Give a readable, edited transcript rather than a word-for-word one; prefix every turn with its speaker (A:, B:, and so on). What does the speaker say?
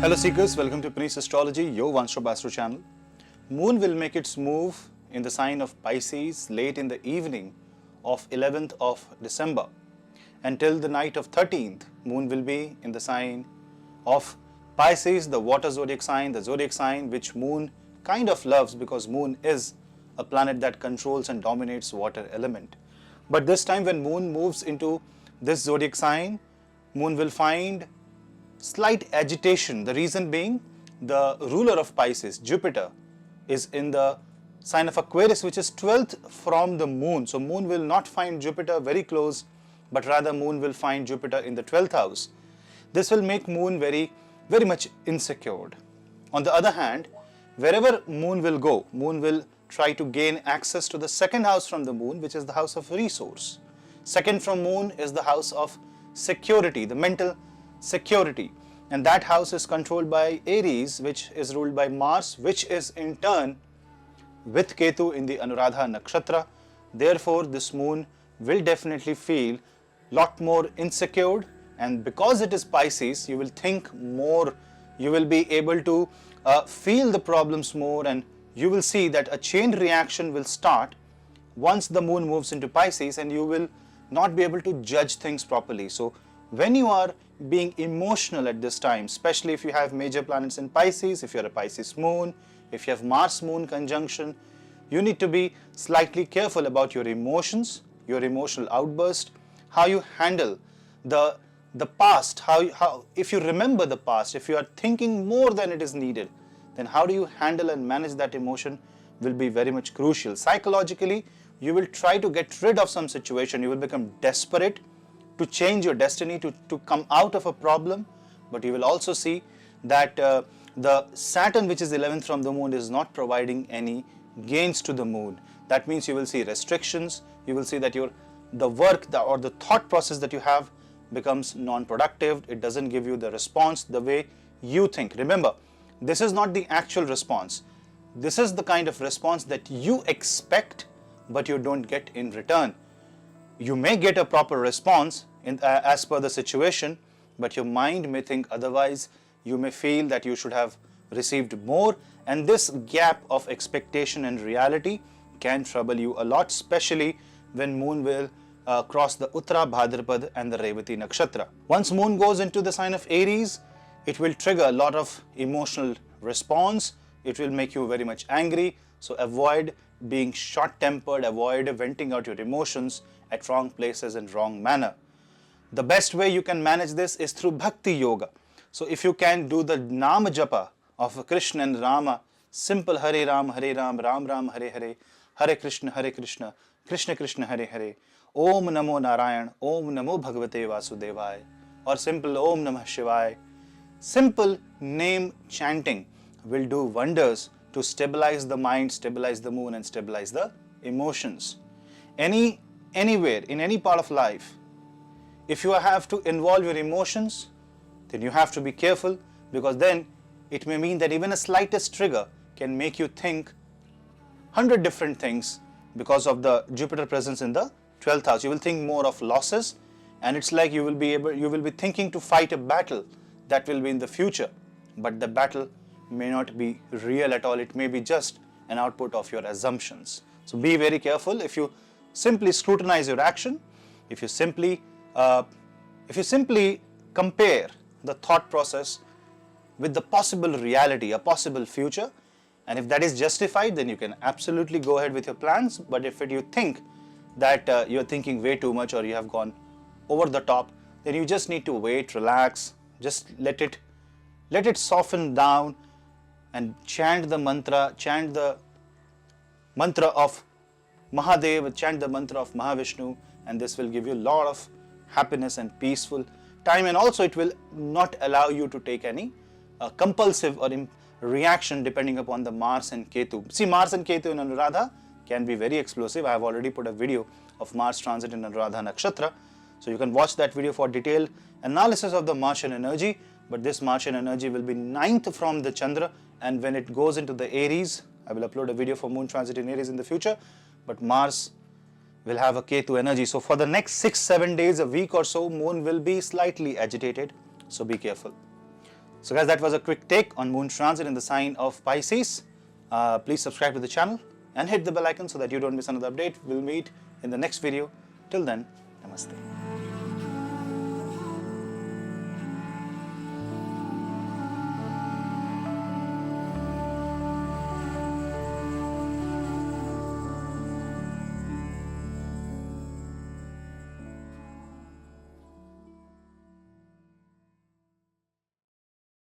A: Hello seekers, welcome to Prince Astrology, your one-stop astro channel. Moon will make its move in the sign of Pisces late in the evening of 11th of December. Until the night of 13th, Moon will be in the sign of Pisces, the water zodiac sign, the zodiac sign which Moon kind of loves because Moon is a planet that controls and dominates water element. But this time when Moon moves into this zodiac sign, Moon will find slight agitation. The reason being, the ruler of Pisces, Jupiter, is in the sign of Aquarius, which is 12th from the Moon. So Moon will not find Jupiter very close, but rather Moon will find Jupiter in the 12th house. This will make Moon very much insecure. On the other hand, wherever Moon will go, Moon will try to gain access to the second house from the Moon, which is the house of resource. Second from Moon is the house of security, the mental security, and that house is controlled by Aries, which is ruled by Mars, which is in turn with Ketu in the Anuradha nakshatra. Therefore, this Moon will definitely feel lot more insecure, and because it is Pisces, you will think more, you will be able to feel the problems more, and you will see that a chain reaction will start once the Moon moves into Pisces, and you will not be able to judge things properly. So when you are being emotional at this time, especially if you have major planets in Pisces, if you are a Pisces Moon, if you have Mars Moon conjunction, you need to be slightly careful about your emotions, your emotional outburst, how you handle the past, how if you remember the past, if you are thinking more than it is needed, then how do you handle and manage that emotion will be very much crucial. Psychologically, you will try to get rid of some situation, you will become desperate to change your destiny, to come out of a problem, but you will also see that the Saturn, which is 11th from the Moon, is not providing any gains to the Moon. That means you will see restrictions, you will see that the work or the thought process that you have becomes non-productive, it doesn't give you the response the way you think. Remember, this is not the actual response, this is the kind of response that you expect but you don't get in return. You may get a proper response as per the situation, but your mind may think otherwise. You may feel that you should have received more, and this gap of expectation and reality can trouble you a lot, especially when Moon will cross the Uttara Bhadrapad and the Revati nakshatra. Once Moon goes into the sign of Aries, it will trigger a lot of emotional response. It will make you very much angry, so avoid being short-tempered, avoid venting out your emotions at wrong places and wrong manner. The best way you can manage this is through Bhakti Yoga. So if you can do the Nama Japa of Krishna and Rama, simple Hare Ram, Ram Ram, Hare Hare, Hare Krishna, Krishna Krishna, Hare Hare, Om Namo Narayan, Om Namo Bhagavate Vasudevaya, or simple Om Namah Shivaya. Simple name chanting will do wonders to stabilize the mind, stabilize the Moon, and stabilize the emotions. Anywhere, in any part of life, if you have to involve your emotions, then you have to be careful, because then it may mean that even a slightest trigger can make you think 100 different things because of the Jupiter presence in the 12th house. You will think more of losses, and it's like you will be thinking to fight a battle that will be in the future, but the battle may not be real at all. It may be just an output of your assumptions. So be very careful. If you simply scrutinize your action, if you simply compare the thought process with the possible reality, a possible future, and if that is justified, then you can absolutely go ahead with your plans. But if you think that you're thinking way too much or you have gone over the top, then you just need to wait, relax, just let it soften down, and chant the mantra of Mahadev, chant the mantra of Mahavishnu, and this will give you a lot of happiness and peaceful time, and also it will not allow you to take any compulsive or reaction depending upon the Mars and Ketu. See, Mars and Ketu in Anuradha can be very explosive. I have already put a video of Mars transit in Anuradha nakshatra, so you can watch that video for detailed analysis of the Martian energy. But this Martian energy will be 9th from the Chandra, and when it goes into the Aries, I will upload a video for Moon transit in Aries in the future, but Mars will have a Ketu energy. So for the next 6-7 days, a week or so, Moon will be slightly agitated, so be careful. So guys, that was a quick take on moon transit in the sign of Pisces. Please subscribe to the channel and hit the bell icon so that you don't miss another update. We'll meet in the next video. Till then, namaste.